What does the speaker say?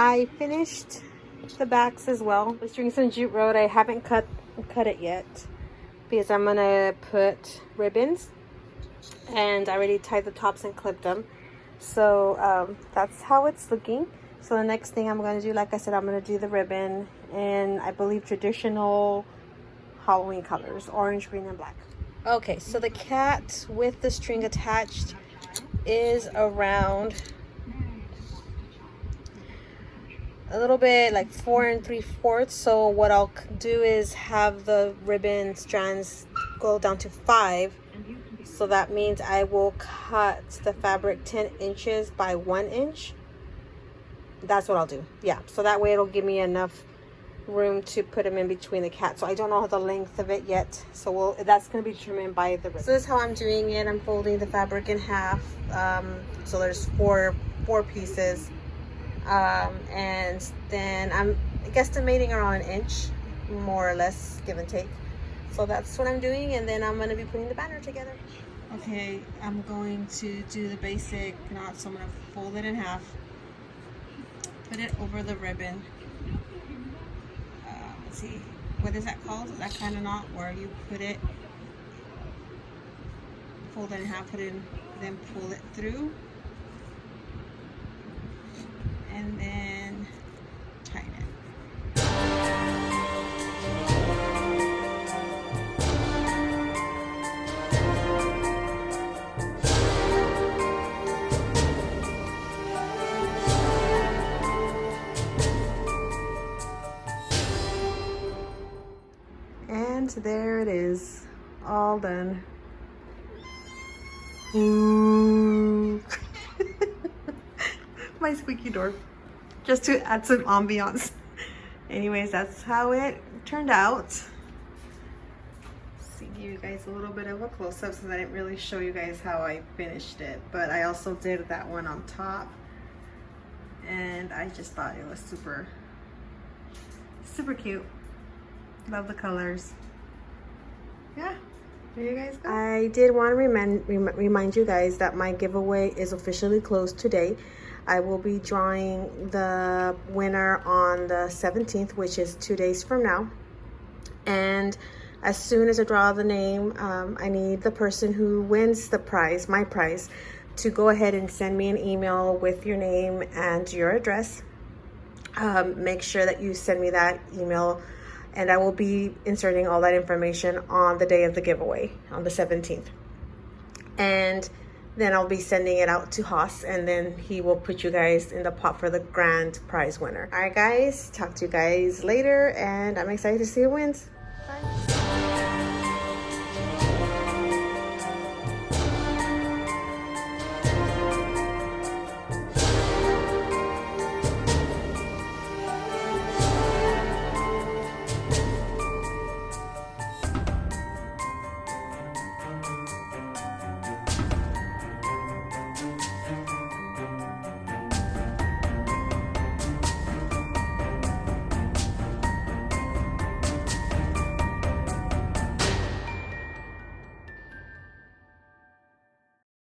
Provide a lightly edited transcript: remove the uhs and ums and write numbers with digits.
I finished the backs as well. I was doing some jute road. I haven't cut it yet because I'm gonna put ribbons, and I already tied the tops and clipped them. So that's how it's looking. So the next thing I'm going to do, like I said, I'm going to do the ribbon in, I believe, traditional Halloween colors, orange, green, and black. Okay, so the cat with the string attached is around a little bit like 4 3/4. So what I'll do is have the ribbon strands go down to 5. So that means I will cut the fabric 10 inches by 1 inch. That's what I'll do. Yeah, so that way it'll give me enough room to put them in between the cat. So I don't know the length of it yet. So that's going to be determined by the ribbon. So this is how I'm doing it. I'm folding the fabric in half. So there's four pieces. And then I'm guesstimating around 1 inch, more or less, give and take. So that's what I'm doing, and then I'm going to be putting the banner together. Okay, I'm going to do the basic knot, so I'm going to fold it in half, put it over the ribbon. Let's see, what is that called? That kind of knot where you put it, fold it in half, put it in, then pull it through, and then tighten it. And there it is, all done. Ooh. My squeaky door, just to add some ambiance. Anyways, that's how it turned out. See, give you guys a little bit of a close-up since I didn't really show you guys how I finished it, but I also did that one on top, and I just thought it was super cute. Love the colors. Yeah, there you guys go. I did want to remind you guys that my giveaway is officially closed today. I will be drawing the winner on the 17th, which is 2 days from now. And as soon as I draw the name, I need the person who wins the prize, my prize, to go ahead and send me an email with your name and your address. Make sure that you send me that email, and I will be inserting all that information on the day of the giveaway, on the 17th. And then I'll be sending it out to Haas, and then he will put you guys in the pot for the grand prize winner. All right, guys, talk to you guys later, and I'm excited to see who wins.